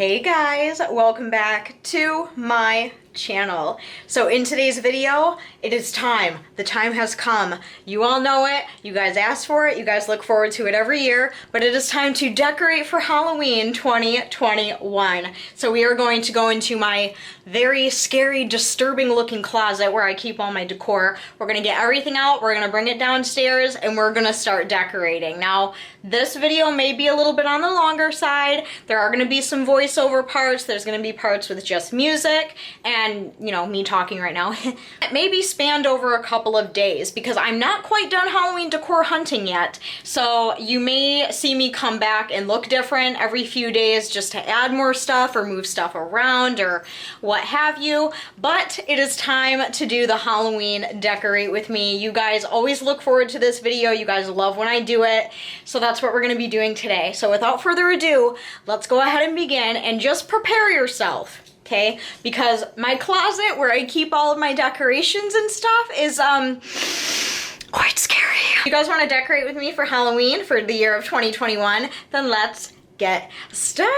Hey guys, welcome back to my channel. So in today's video, it is time. The time has come. You all know it. You guys asked for it. You guys look forward to it every year, but it is time to decorate for Halloween 2021. So we are going to go into my very scary, disturbing looking closet where I keep all my decor. We're gonna get everything out, we're gonna bring it downstairs, and we're gonna start decorating. Now, this video may be a little bit on the longer side. There are gonna be some voiceover parts, there's gonna be parts with just music, and, you know, me talking right now. It may be spanned over a couple of days because I'm not quite done Halloween decor hunting yet. So you may see me come back and look different every few days just to add more stuff or move stuff around or what have you. But it is time to do the Halloween decorate with me. You guys always look forward to this video. You guys love when I do it. So that's what we're gonna be doing today. So without further ado, let's go ahead and begin, and just prepare yourself. Okay, because my closet where I keep all of my decorations and stuff is quite scary. If you guys want to decorate with me for Halloween for the year of 2021, then let's get started.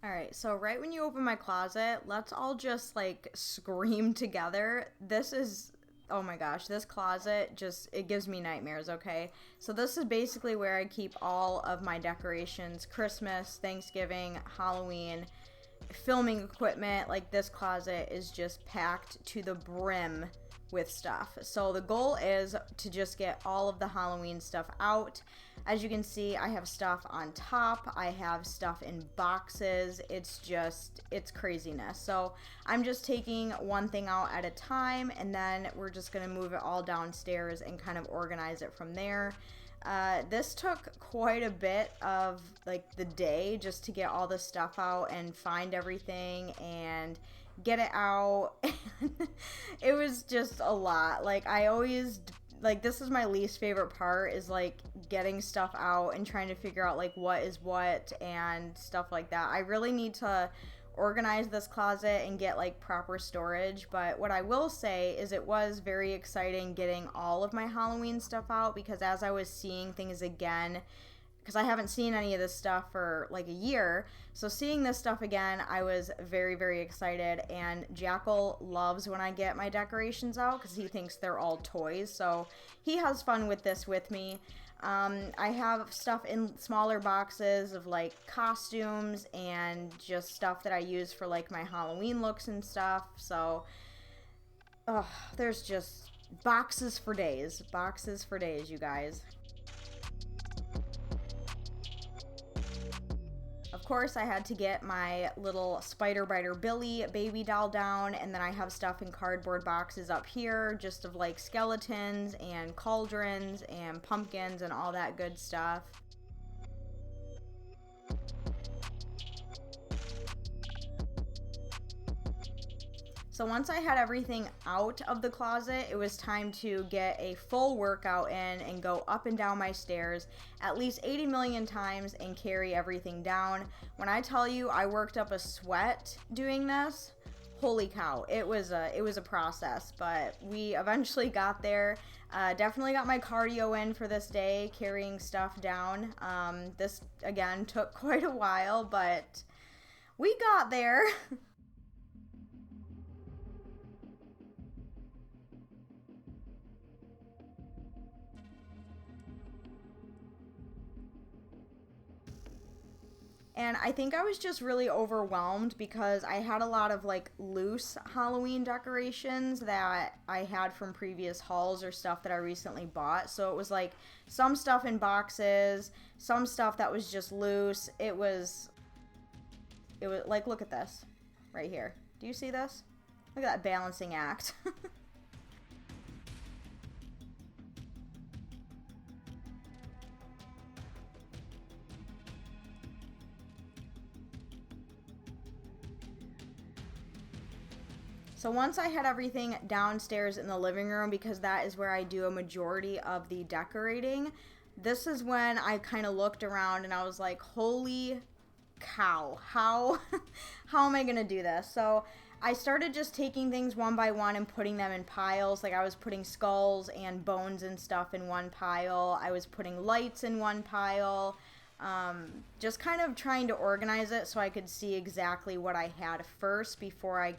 All right, so right when you open my closet, let's all just like scream together. This is, oh my gosh, this closet just, it gives me nightmares, okay? So this is basically where I keep all of my decorations, Christmas, Thanksgiving, Halloween, filming equipment. Like, this closet is just packed to the brim with stuff. So the goal is to just get all of the Halloween stuff out. As you can see, I have stuff on top, I have stuff in boxes. It's just, it's craziness. So I'm just taking one thing out at a time, and then we're just gonna move it all downstairs and kind of organize it from there. This took quite a bit of like the day just to get all the stuff out and find everything and get it out. It was just a lot. Like, I always, like, this is my least favorite part, is like getting stuff out and trying to figure out like what is what and stuff like that. I really need to organize this closet and get like proper storage. But what I will say is it was very exciting getting all of my Halloween stuff out, because as I was seeing things again, because I haven't seen any of this stuff for like a year, so seeing this stuff again, I was very, very excited. And Jackal loves when I get my decorations out because he thinks they're all toys, so he has fun with this with me. I have stuff in smaller boxes of like costumes and just stuff that I use for like my Halloween looks and stuff. So there's just boxes for days, you guys. Of course, I had to get my little Spider Biter Billy baby doll down, and then I have stuff in cardboard boxes up here, just of like skeletons and cauldrons and pumpkins and all that good stuff. So once I had everything out of the closet, it was time to get a full workout in and go up and down my stairs at least 80 million times and carry everything down. When I tell you I worked up a sweat doing this, holy cow, it was a process, but we eventually got there. Definitely got my cardio in for this day, carrying stuff down. This again took quite a while, but we got there. And I think I was just really overwhelmed because I had a lot of like loose Halloween decorations that I had from previous hauls or stuff that I recently bought. So it was like some stuff in boxes, some stuff that was just loose. It was like, look at this right here. Do you see this? Look at that balancing act. So once I had everything downstairs in the living room, because that is where I do a majority of the decorating, this is when I kind of looked around and I was like, holy cow, how am I gonna do this? So I started just taking things one by one and putting them in piles. Like, I was putting skulls and bones and stuff in one pile. I was putting lights in one pile. Just kind of trying to organize it so I could see exactly what I had first before I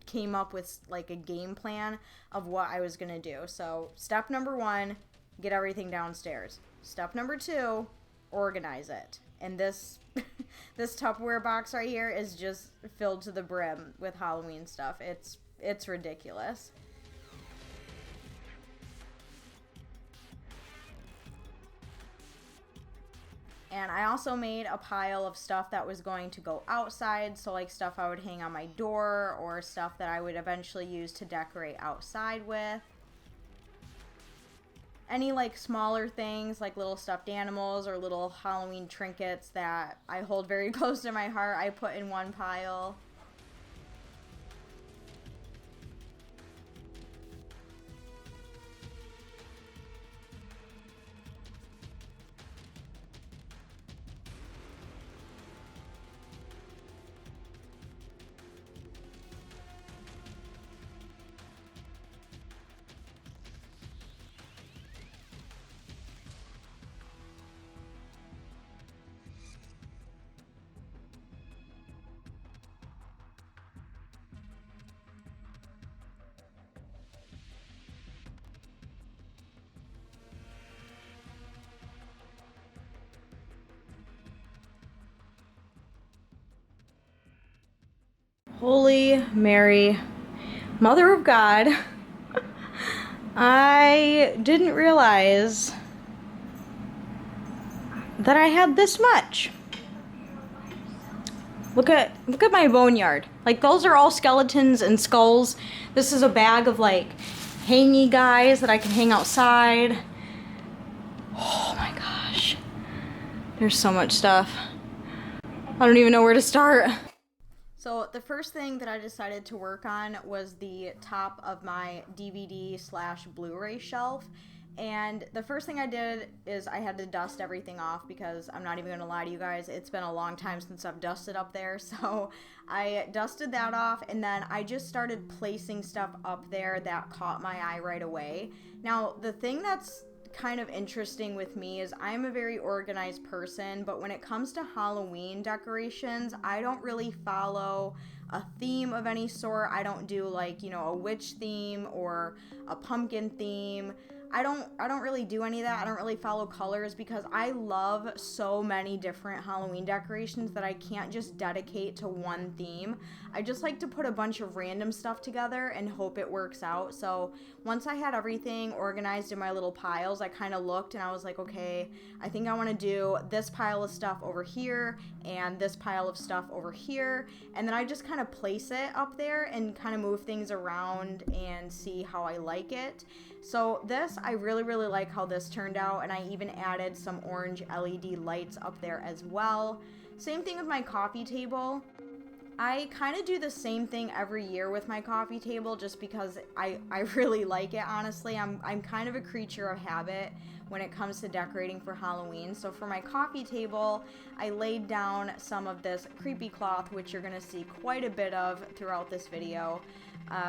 came up with like a game plan of what I was gonna do. So step number 1, get everything downstairs. Step number 2, organize it. And this this Tupperware box right here is just filled to the brim with Halloween stuff. It's ridiculous. And I also made a pile of stuff that was going to go outside, so like stuff I would hang on my door or stuff that I would eventually use to decorate outside with. Any like smaller things like little stuffed animals or little Halloween trinkets that I hold very close to my heart, I put in one pile. Holy Mary, Mother of God, I didn't realize that I had this much. Look at my boneyard. Like, those are all skeletons and skulls. This is a bag of like hangy guys that I can hang outside. Oh my gosh. There's so much stuff. I don't even know where to start. So the first thing that I decided to work on was the top of my DVD/Blu-ray shelf. And the first thing I did is I had to dust everything off because I'm not even going to lie to you guys, it's been a long time since I've dusted up there. So I dusted that off, and then I just started placing stuff up there that caught my eye right away. Now, the thing that's kind of interesting with me is I'm a very organized person, but when it comes to Halloween decorations, I don't really follow a theme of any sort. I don't do like, you know, a witch theme or a pumpkin theme. I don't really do any of that. I don't really follow colors because I love so many different Halloween decorations that I can't just dedicate to one theme. I just like to put a bunch of random stuff together and hope it works out. So once I had everything organized in my little piles, I kind of looked and I was like, okay, I think I want to do this pile of stuff over here and this pile of stuff over here. And then I just kind of place it up there and kind of move things around and see how I like it. So this, I really like how this turned out, and I even added some orange LED lights up there as well. Same thing with my coffee table. I kind of do the same thing every year with my coffee table just because I really like it, honestly. I'm kind of a creature of habit when it comes to decorating for Halloween. So for my coffee table, I laid down some of this creepy cloth, which you're going to see quite a bit of throughout this video.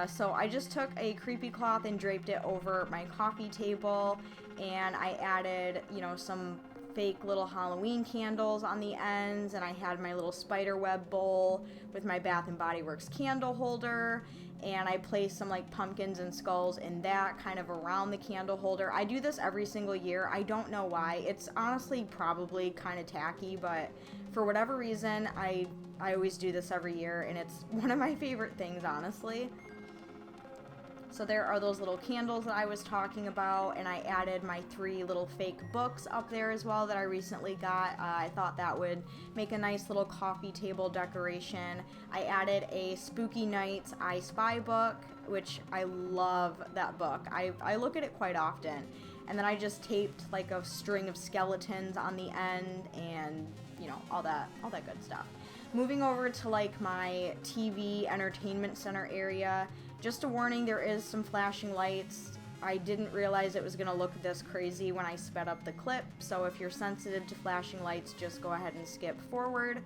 So I just took a creepy cloth and draped it over my coffee table, and I added, you know, some fake little Halloween candles on the ends, and I had my little spider web bowl with my Bath and Body Works candle holder, and I placed some like pumpkins and skulls in that kind of around the candle holder. I do this every single year. I don't know why. It's honestly probably kind of tacky, but for whatever reason, I always do this every year, and it's one of my favorite things, honestly. So there are those little candles that I was talking about, and I added my 3 little fake books up there as well that I recently got. I thought that would make a nice little coffee table decoration. I added a Spooky Nights I Spy book, which I love that book. I look at it quite often. And then I just taped like a string of skeletons on the end and, you know, all that good stuff. Moving over to like my TV entertainment center area, just a warning, there is some flashing lights. I didn't realize it was going to look this crazy when I sped up the clip, so if you're sensitive to flashing lights, just go ahead and skip forward.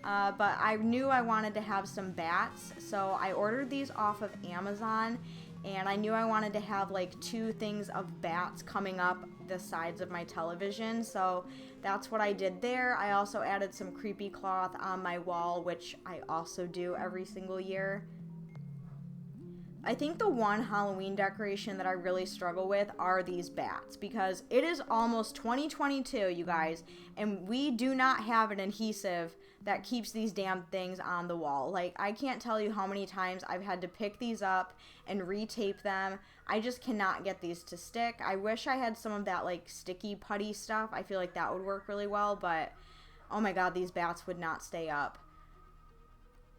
But I knew I wanted to have some bats, so I ordered these off of Amazon, And I knew I wanted to have like 2 things of bats coming up the sides of my television, so that's what I did there. I also added some creepy cloth on my wall, which I also do every single year. I think the one Halloween decoration that I really struggle with are these bats, because it is almost 2022, you guys, and we do not have an adhesive that keeps these damn things on the wall. Like, I can't tell you how many times I've had to pick these up and retape them. I just cannot get these to stick. I wish I had some of that, like, sticky putty stuff. I feel like that would work really well, but oh my god, these bats would not stay up.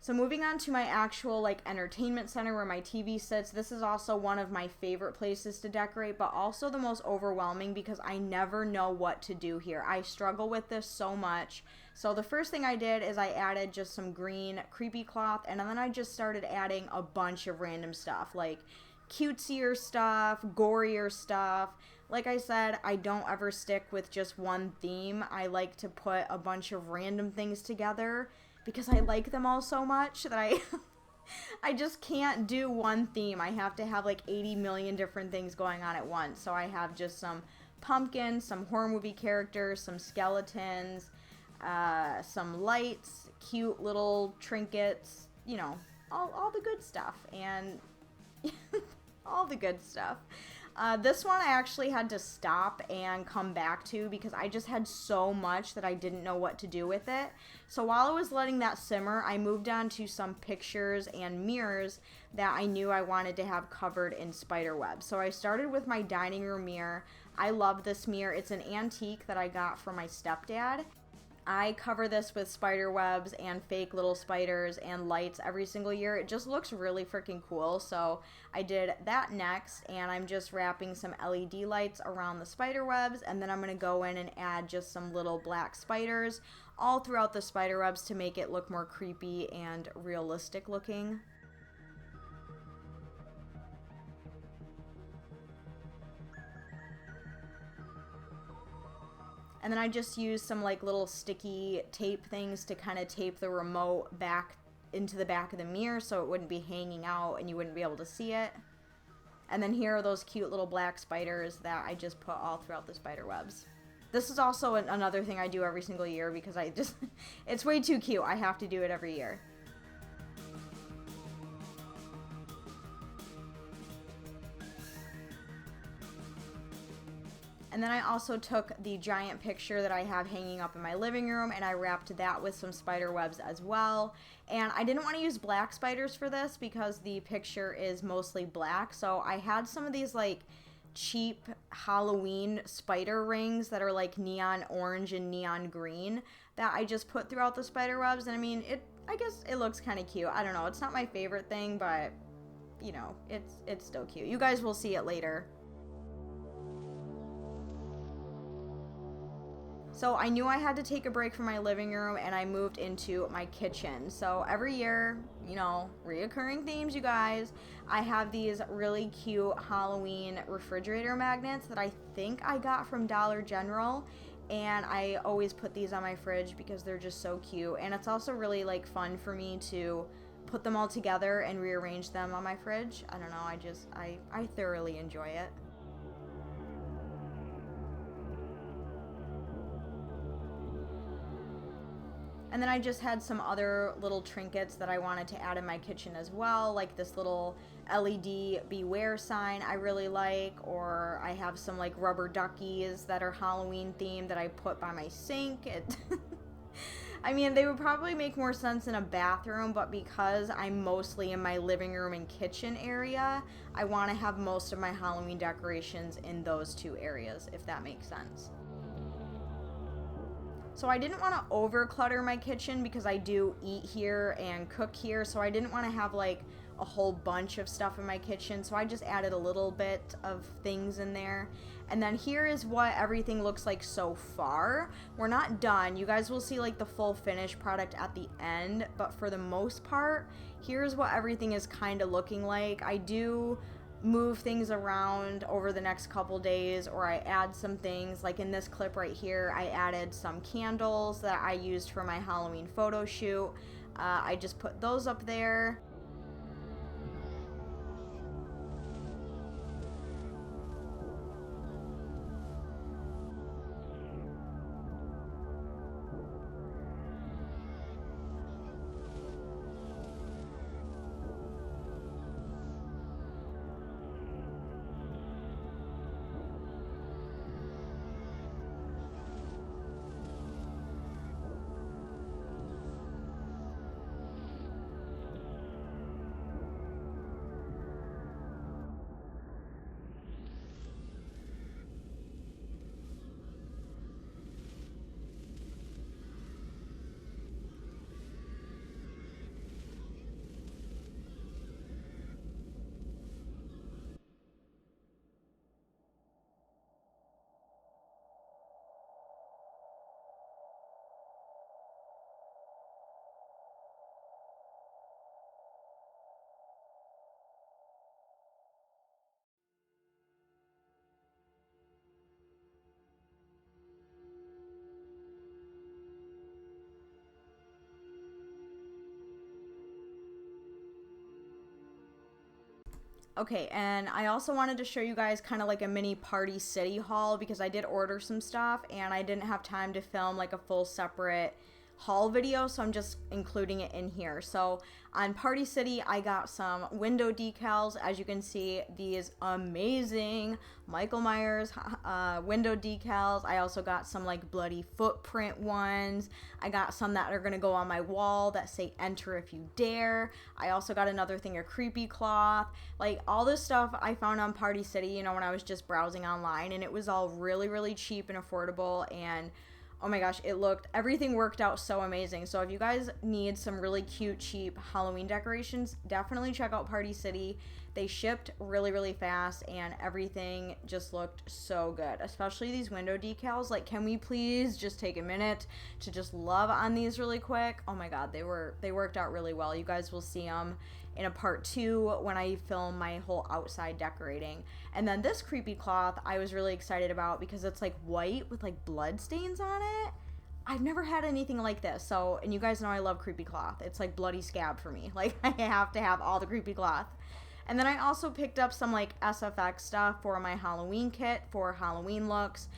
So moving on to my actual like entertainment center where my TV sits, this is also one of my favorite places to decorate, but also the most overwhelming because I never know what to do here. I struggle with this so much. So the first thing I did is I added just some green creepy cloth, and then I just started adding a bunch of random stuff, like cutesier stuff, gorier stuff. Like I said, I don't ever stick with just one theme. I like to put a bunch of random things together, because I like them all so much that I just can't do one theme. I have to have like 80 million different things going on at once. So I have just some pumpkins, some horror movie characters, some skeletons, some lights, cute little trinkets, you know, all the good stuff, and all the good stuff. This one I actually had to stop and come back to because I just had so much that I didn't know what to do with it. So while I was letting that simmer, I moved on to some pictures and mirrors that I knew I wanted to have covered in spider web. So I started with my dining room mirror. I love this mirror. It's an antique that I got from my stepdad. I cover this with spider webs and fake little spiders and lights every single year. It just looks really freaking cool. So I did that next, and I'm just wrapping some LED lights around the spider webs, and then I'm going to go in and add just some little black spiders all throughout the spider webs to make it look more creepy and realistic looking. And then I just used some like little sticky tape things to kind of tape the remote back into the back of the mirror so it wouldn't be hanging out and you wouldn't be able to see it. And then here are those cute little black spiders that I just put all throughout the spider webs. This is also another thing I do every single year because I just, it's way too cute. I have to do it every year. And then I also took the giant picture that I have hanging up in my living room, and I wrapped that with some spider webs as well. And I didn't want to use black spiders for this because the picture is mostly black. So I had some of these like cheap Halloween spider rings that are like neon orange and neon green that I just put throughout the spider webs. And I mean, I guess it looks kind of cute. I don't know. It's not my favorite thing, but you know, it's still cute. You guys will see it later. So I knew I had to take a break from my living room, and I moved into my kitchen. So every year, you know, reoccurring themes, you guys, I have these really cute Halloween refrigerator magnets that I think I got from Dollar General, and I always put these on my fridge because they're just so cute. And it's also really like fun for me to put them all together and rearrange them on my fridge. I don't know, I thoroughly enjoy it. And then I just had some other little trinkets that I wanted to add in my kitchen as well, like this little LED beware sign I really like, or I have some like rubber duckies that are Halloween themed that I put by my sink. I mean, they would probably make more sense in a bathroom, but because I'm mostly in my living room and kitchen area, I want to have most of my Halloween decorations in those two areas, if that makes sense. So I didn't want to over clutter my kitchen because I do eat here and cook here, so I didn't want to have like a whole bunch of stuff in my kitchen, so I just added a little bit of things in there. And then here is what everything looks like so far. We're not done. You guys will see like the full finished product at the end, but for the most part, here's what everything is kind of looking like. I do move things around over the next couple days, or I add some things. Like in this clip right here, I added some candles that I used for my Halloween photo shoot. I just put those up there. Okay, and I also wanted to show you guys kind of like a mini Party City haul because I did order some stuff and I didn't have time to film like a full separate haul video, so I'm just including it in here. So on Party City, I got some window decals. As you can see, these amazing Michael Myers window decals. I also got some like bloody footprint ones. I got some that are gonna go on my wall that say enter if you dare. I also got another thing of creepy cloth. Like all this stuff I found on Party City, you know, when I was just browsing online, and it was all really, really cheap and affordable, and oh my gosh, everything worked out so amazing. So if you guys need some really cute, cheap Halloween decorations, definitely check out Party City. They shipped really, really fast and everything just looked so good, especially these window decals. Like, can we please just take a minute to just love on these really quick? Oh my God, they worked out really well. You guys will see them in a part 2 when I film my whole outside decorating. And then this creepy cloth I was really excited about because it's like white with like blood stains on it. I've never had anything like this. So, and you guys know I love creepy cloth. It's like bloody scab for me. Like, I have to have all the creepy cloth. And then I also picked up some like SFX stuff for my Halloween kit for Halloween looks.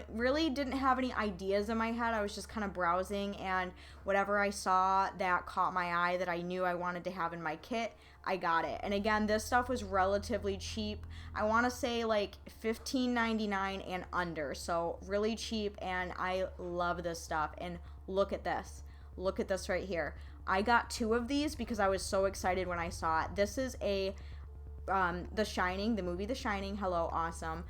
Really didn't have any ideas in my head. I was just kind of browsing, and whatever I saw that caught my eye that I knew I wanted to have in my kit, I got it. And again, this stuff was relatively cheap. I want to say like $15.99 and under. So really cheap, and I love this stuff. And look at this. Look at this right here. I got 2 of these because I was so excited when I saw it. This is a The Shining, the movie The Shining. Hello, awesome.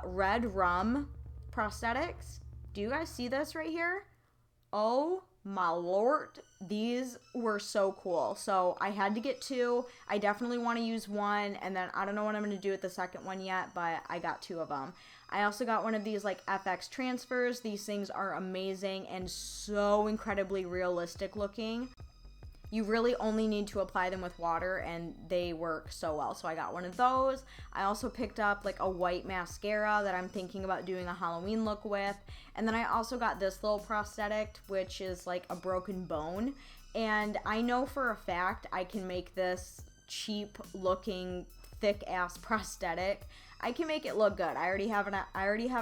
Red rum prosthetics. Do you guys see this right here? Oh my lord, these were so cool. So I had to get 2. I definitely want to use one, and then I don't know what I'm going to do with the second one yet, but I got 2 of them. I also got one of these like FX transfers. These things are amazing and so incredibly realistic looking. You really only need to apply them with water and they work so well. So I got one of those. I also picked up like a white mascara that I'm thinking about doing a Halloween look with. And then I also got this little prosthetic, which is like a broken bone. And I know for a fact I can make this cheap looking thick ass prosthetic. I can make it look good. I already have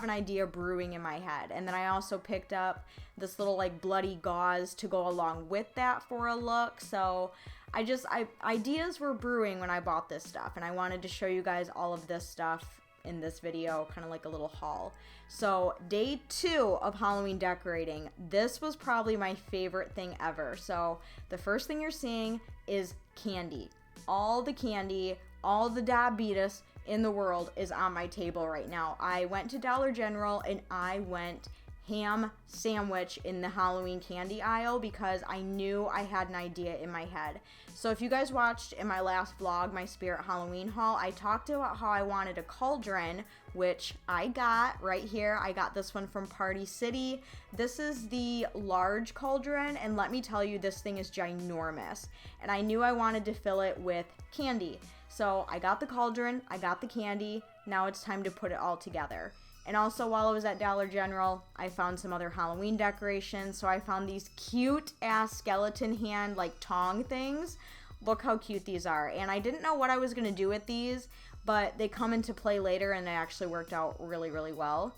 an idea brewing in my head. And then I also picked up this little like bloody gauze to go along with that for a look. So ideas were brewing when I bought this stuff, and I wanted to show you guys all of this stuff in this video, kind of like a little haul. So day 2 of Halloween decorating, this was probably my favorite thing ever. So the first thing you're seeing is candy. All the candy, all the diabetes in the world is on my table right now. I went to Dollar General and I went ham sandwich in the Halloween candy aisle because I knew I had an idea in my head. So if you guys watched in my last vlog, my Spirit Halloween haul, I talked about how I wanted a cauldron, which I got right here. I got this one from Party City. This is the large cauldron, and let me tell you, this thing is ginormous. And I knew I wanted to fill it with candy. So I got the cauldron, I got the candy, now it's time to put it all together. And also while I was at Dollar General, I found some other Halloween decorations. So I found these cute ass skeleton hand like tong things. Look how cute these are. And I didn't know what I was going to do with these, but they come into play later and they actually worked out really, really well.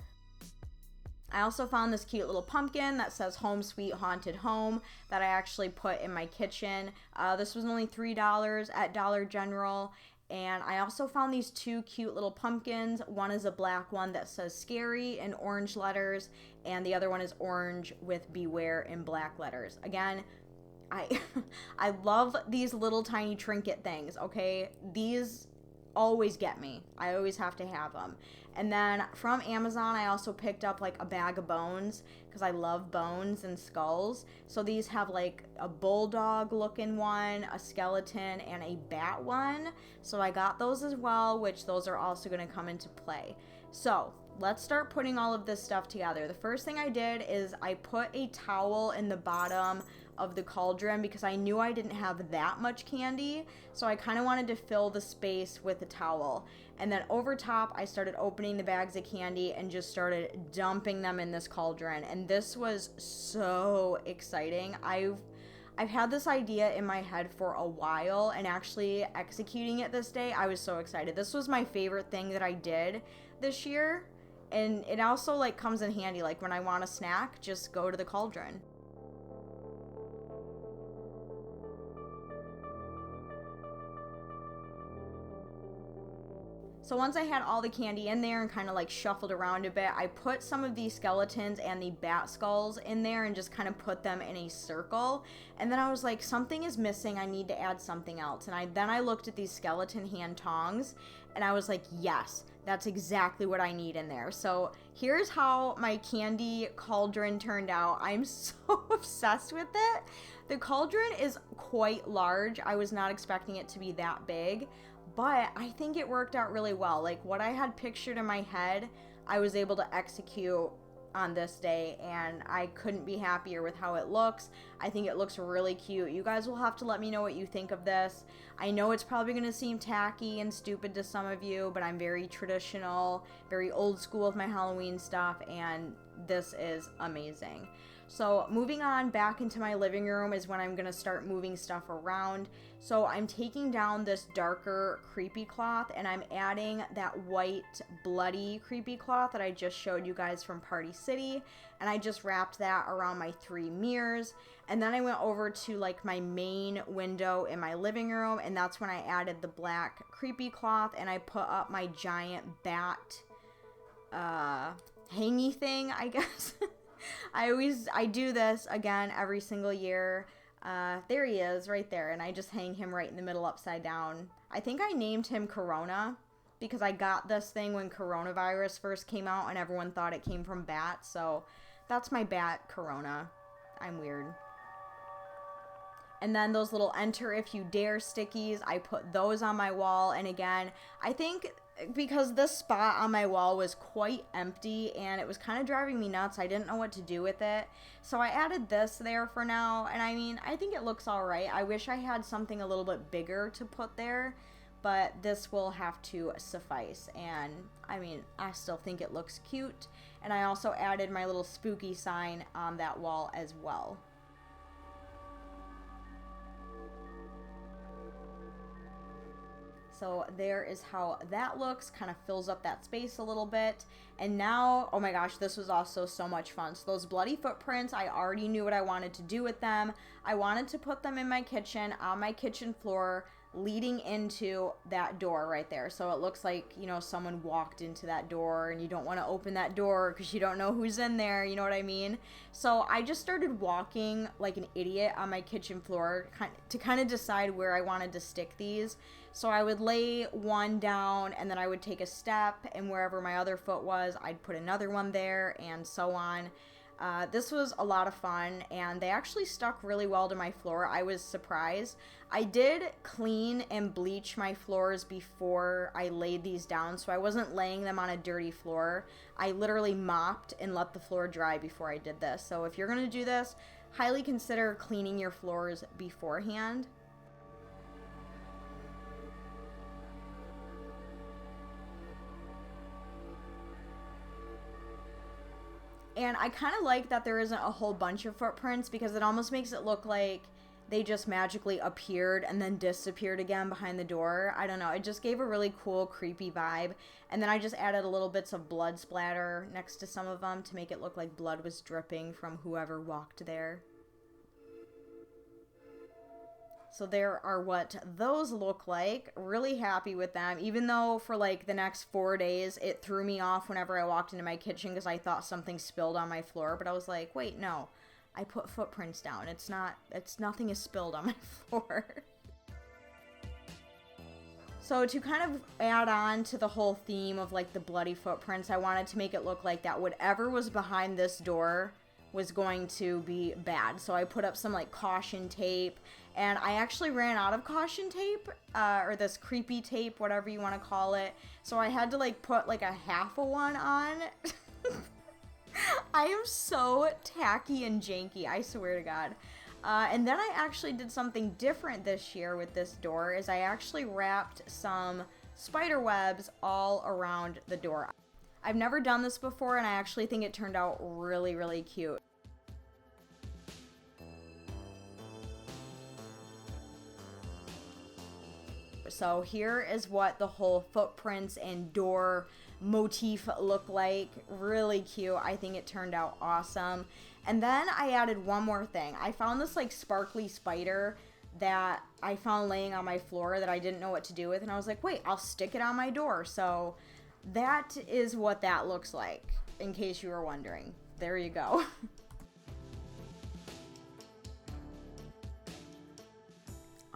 I also found this cute little pumpkin that says Home Sweet Haunted Home that I actually put in my kitchen. This was only $3 at Dollar General. And I also found these 2 cute little pumpkins. One is a black one that says scary in orange letters, and the other one is orange with beware in black letters. Again, I love these little tiny trinket things, okay? These always get me. I always have to have them. And then from Amazon, I also picked up like a bag of bones because I love bones and skulls. So these have like a bulldog looking one, a skeleton, and a bat one. So I got those as well, which those are also going to come into play. So let's start putting all of this stuff together. The first thing I did is I put a towel in the bottom of the cauldron because I knew I didn't have that much candy, so I kind of wanted to fill the space with a towel. And then over top, I started opening the bags of candy and just started dumping them in this cauldron, and this was so exciting. I've had this idea in my head for a while, and actually executing it this day, I was so excited. This was my favorite thing that I did this year, and it also like comes in handy, like when I want a snack, just go to the cauldron. So once I had all the candy in there and kind of like shuffled around a bit, I put some of these skeletons and the bat skulls in there and just kind of put them in a circle. And then I was like, something is missing. I need to add something else. And then I looked at these skeleton hand tongs and I was like, yes, that's exactly what I need in there. So here's how my candy cauldron turned out. I'm so obsessed with it. The cauldron is quite large. I was not expecting it to be that big. But I think it worked out really well. Like what I had pictured in my head, I was able to execute on this day, and I couldn't be happier with how it looks. I think it looks really cute. You guys will have to let me know what you think of this. I know it's probably going to seem tacky and stupid to some of you, but I'm very traditional, very old school with my Halloween stuff, and this is amazing. So moving on back into my living room is when I'm going to start moving stuff around. So I'm taking down this darker creepy cloth and I'm adding that white bloody creepy cloth that I just showed you guys from Party City. And I just wrapped that around my 3 mirrors. And then I went over to like my main window in my living room, and that's when I added the black creepy cloth and I put up my giant bat hangy thing, I guess. I do this again every single year. There he is right there, and I just hang him right in the middle upside down. I think I named him Corona because I got this thing when coronavirus first came out and everyone thought it came from bats, so that's my bat Corona. I'm weird. And then those little enter if you dare stickies, I put those on my wall, and again, I think because this spot on my wall was quite empty and it was kind of driving me nuts. I didn't know what to do with it. So I added this there for now. And I mean, I think it looks all right. I wish I had something a little bit bigger to put there, but this will have to suffice. And I mean, I still think it looks cute. And I also added my little spooky sign on that wall as well. So there is how that looks, kind of fills up that space a little bit. And now, oh my gosh, this was also so much fun. So those bloody footprints, I already knew what I wanted to do with them. I wanted to put them in my kitchen, on my kitchen floor, leading into that door right there. So it looks like, you know, someone walked into that door and you don't want to open that door because you don't know who's in there, you know what I mean? So I just started walking like an idiot on my kitchen floor to kind of decide where I wanted to stick these. So I would lay one down and then I would take a step, and wherever my other foot was, I'd put another one there, and so on. This was a lot of fun, and they actually stuck really well to my floor. I was surprised. I did clean and bleach my floors before I laid these down, so I wasn't laying them on a dirty floor. I literally mopped and let the floor dry before I did this. So if you're going to do this, highly consider cleaning your floors beforehand. And I kind of like that there isn't a whole bunch of footprints because it almost makes it look like they just magically appeared and then disappeared again behind the door. I don't know. It just gave a really cool, creepy vibe. And then I just added a little bits of blood splatter next to some of them to make it look like blood was dripping from whoever walked there. So there are what those look like. Really happy with them, even though for like the next 4 days it threw me off whenever I walked into my kitchen because I thought something spilled on my floor. But I was like, wait, no, I put footprints down. Nothing is spilled on my floor. So to kind of add on to the whole theme of like the bloody footprints, I wanted to make it look like that whatever was behind this door was going to be bad. So I put up some like caution tape, and I actually ran out of caution tape, or this creepy tape, whatever you want to call it. So I had to like put like a half a one on. I am so tacky and janky, I swear to God. And then I actually did something different this year with this door, is I actually wrapped some spider webs all around the door. I've never done this before, and I actually think it turned out really, really cute. So here is what the whole footprints and door motif look like. Really cute. I think it turned out awesome. And then I added one more thing. I found this like sparkly spider that I found laying on my floor that I didn't know what to do with, and I was like, wait, I'll stick it on my door. So that is what that looks like, in case you were wondering. There you go.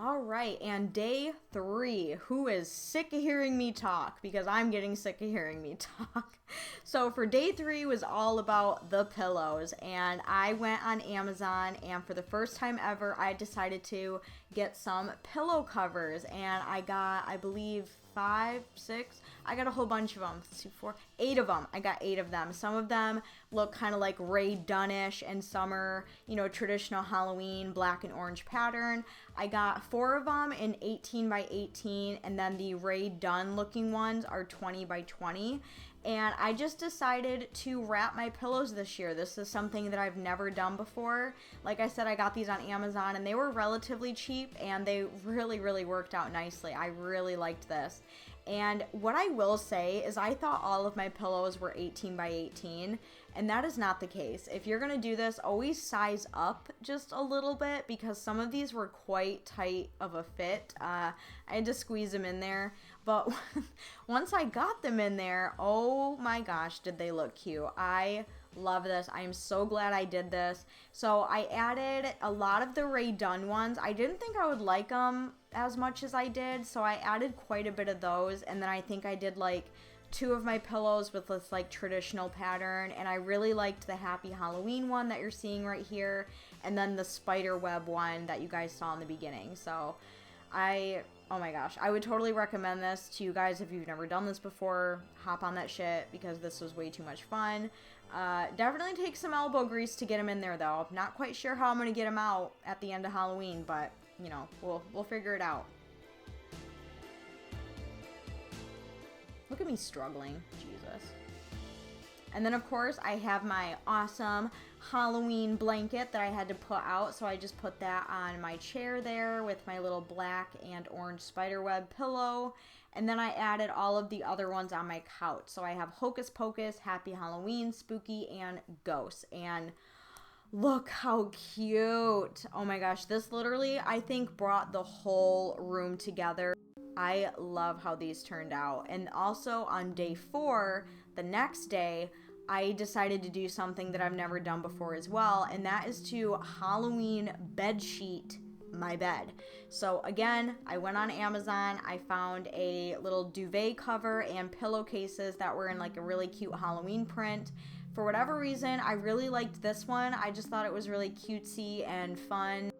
All right, and day 3, who is sick of hearing me talk? Because I'm getting sick of hearing me talk. So for day 3 was all about the pillows, and I went on Amazon, and for the first time ever, I decided to get some pillow covers, and I got, I believe, 5, 6, I got a whole bunch of them, 2, 4, 8 of them. I got 8 of them. Some of them look kind of like Ray Dunnish, and some are, you know, traditional Halloween black and orange pattern. I got 4 of them in 18 by 18, and then the Ray Dunn looking ones are 20 by 20. And I just decided to wrap my pillows this year. This is something that I've never done before. Like I said, I got these on Amazon, and they were relatively cheap, and they really, really worked out nicely. I really liked this. And what I will say is I thought all of my pillows were 18 by 18, and that is not the case. If you're going to do this, always size up just a little bit, because some of these were quite tight of a fit. I had to squeeze them in there. But once I got them in there, oh my gosh, did they look cute. I love this. I am so glad I did this. So I added a lot of the Ray Dunn ones. I didn't think I would like them as much as I did, so I added quite a bit of those. And then I think I did like 2 of my pillows with this like traditional pattern, and I really liked the Happy Halloween one that you're seeing right here, and then the spider web one that you guys saw in the beginning. So oh my gosh, I would totally recommend this to you guys if you've never done this before. Hop on that shit, because this was way too much fun. Definitely take some elbow grease to get them in there, though. Not quite sure how I'm going to get them out at the end of Halloween, but, you know, we'll figure it out. Look at me struggling. Jesus. And then, of course, I have my awesome Halloween blanket that I had to put out, so I just put that on my chair there with my little black and orange spiderweb pillow. And then I added all of the other ones on my couch. So I have Hocus Pocus, Happy Halloween, Spooky, and Ghost. And look how cute. Oh my gosh, this literally, I think, brought the whole room together. I love how these turned out. And also on day 4, the next day, I decided to do something that I've never done before as well, and that is to Halloween bed sheet my bed. So again, I went on Amazon, I found a little duvet cover and pillowcases that were in like a really cute Halloween print. For whatever reason, I really liked this one. I just thought it was really cutesy and fun.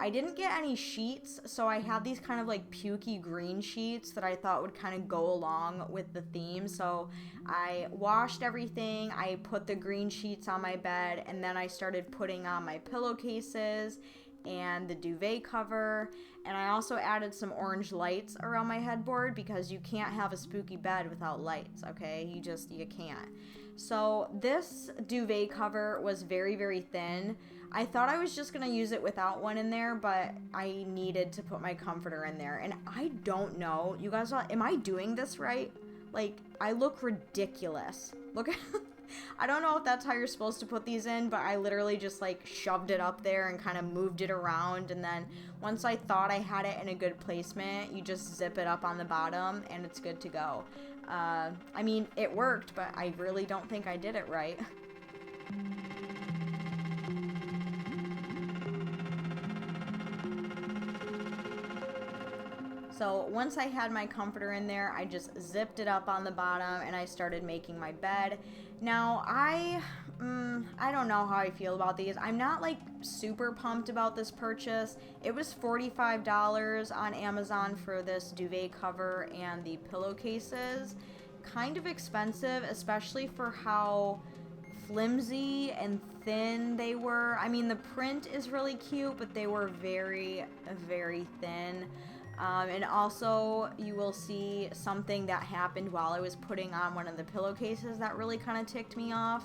I didn't get any sheets, so I had these kind of like pukey green sheets that I thought would kind of go along with the theme. So I washed everything, I put the green sheets on my bed, and then I started putting on my pillowcases and the duvet cover, and I also added some orange lights around my headboard, because you can't have a spooky bed without lights, okay? You can't. So this duvet cover was very, very thin. I thought I was just going to use it without one in there, but I needed to put my comforter in there. And I don't know, you guys, am I doing this right? Like, I look ridiculous. Look at, I don't know if that's how you're supposed to put these in, but I literally just like shoved it up there and kind of moved it around. And then once I thought I had it in a good placement, you just zip it up on the bottom and it's good to go. I mean, it worked, but I really don't think I did it right. So once I had my comforter in there, I just zipped it up on the bottom and I started making my bed. Now, I don't know how I feel about these. I'm not like super pumped about this purchase. It was $45 on Amazon for this duvet cover and the pillowcases. Kind of expensive, especially for how flimsy and thin they were. I mean, the print is really cute, but they were very, very thin. And also you will see something that happened while I was putting on one of the pillowcases that really kind of ticked me off.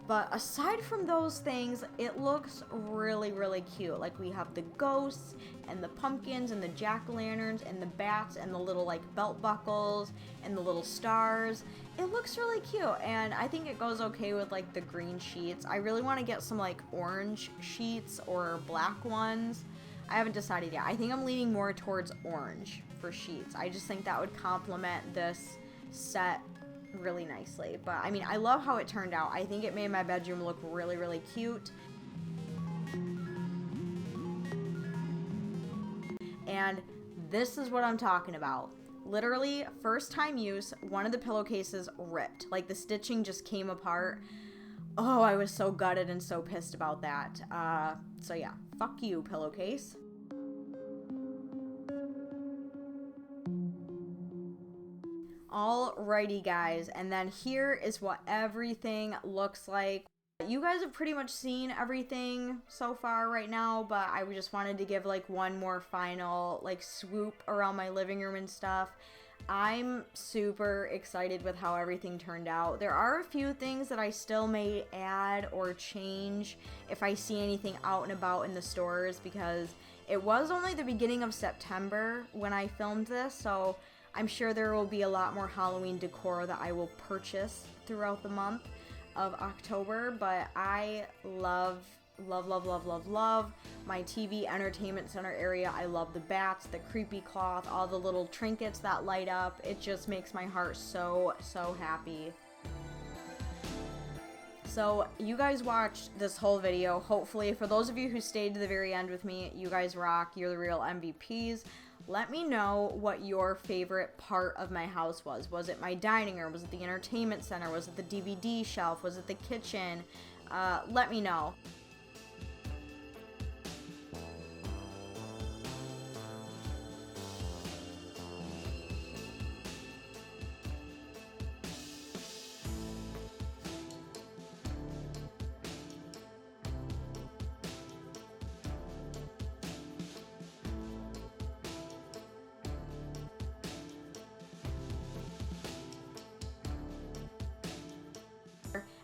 But aside from those things, it looks really, really cute. Like we have the ghosts and the pumpkins and the jack-o'-lanterns and the bats and the little like belt buckles and the little stars. It looks really cute, and I think it goes okay with like the green sheets. I really want to get some like orange sheets or black ones. I haven't decided yet. I think I'm leaning more towards orange for sheets. I just think that would complement this set really nicely. But I mean, I love how it turned out. I think it made my bedroom look really, really cute. And this is what I'm talking about. Literally, first time use, one of the pillowcases ripped. Like the stitching just came apart. Oh, I was so gutted and so pissed about that. So yeah, fuck you, pillowcase. Alrighty guys, and then here is what everything looks like. You guys have pretty much seen everything so far right now, but I just wanted to give like one more final like swoop around my living room and stuff. I'm super excited with how everything turned out. There are a few things that I still may add or change if I see anything out and about in the stores, because it was only the beginning of September when I filmed this, so I'm sure there will be a lot more Halloween decor that I will purchase throughout the month of October. But I love my TV entertainment center area. I love the bats, the creepy cloth, all the little trinkets that light up. It just makes my heart so happy. So you guys watched this whole video. Hopefully, for those of you who stayed to the very end with me, you guys rock. You're the real MVPs. Let me know what your favorite part of my house was. Was it my dining room? Was it the entertainment center? Was it the DVD shelf? Was it the kitchen? Let me know.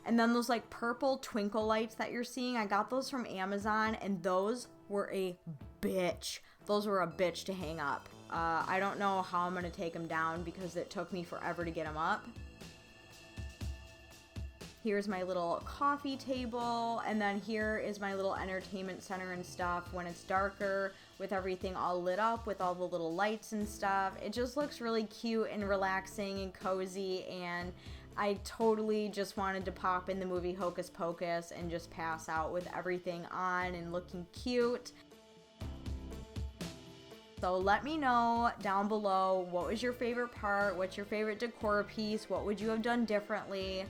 And then those like purple twinkle lights that you're seeing, I got those from Amazon, and those were a bitch. Those were a bitch to hang up. I don't know how I'm gonna take them down because it took me forever to get them up. Here's my little coffee table, and then here is my little entertainment center and stuff when it's darker, with everything all lit up with all the little lights and stuff. It just looks really cute and relaxing and cozy, and I totally just wanted to pop in the movie Hocus Pocus and just pass out with everything on and looking cute. So let me know down below, what was your favorite part? What's your favorite decor piece? What would you have done differently?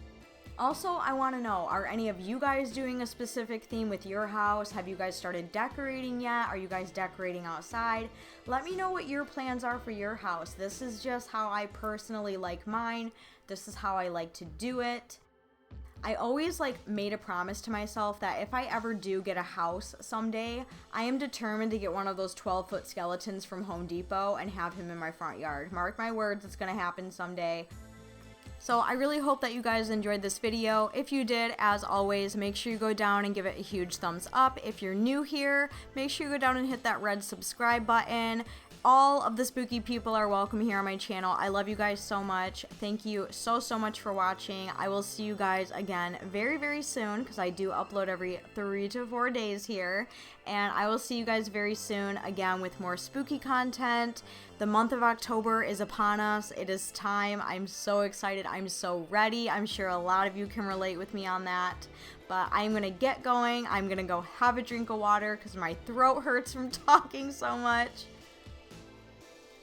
Also, I want to know, are any of you guys doing a specific theme with your house? Have you guys started decorating yet? Are you guys decorating outside? Let me know what your plans are for your house. This is just how I personally like mine. This is how I like to do it. I always like made a promise to myself that if I ever do get a house someday, I am determined to get one of those 12-foot skeletons from Home Depot and have him in my front yard. Mark my words, it's gonna happen someday. So I really hope that you guys enjoyed this video. If you did, as always, make sure you go down and give it a huge thumbs up. If you're new here, make sure you go down and hit that red subscribe button. All of the spooky people are welcome here on my channel. I love you guys so much. Thank you so much for watching. I will see you guys again very soon, because I do upload every 3 to 4 days here. And I will see you guys very soon again with more spooky content. The month of October is upon us. It is time. I'm so excited. I'm so ready. I'm sure a lot of you can relate with me on that. But I'm going to get going. I'm going to go have a drink of water because my throat hurts from talking so much.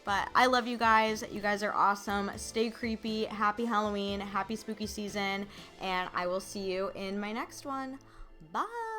But I love you guys. You guys are awesome. Stay creepy. Happy Halloween. Happy spooky season. And I will see you in my next one. Bye.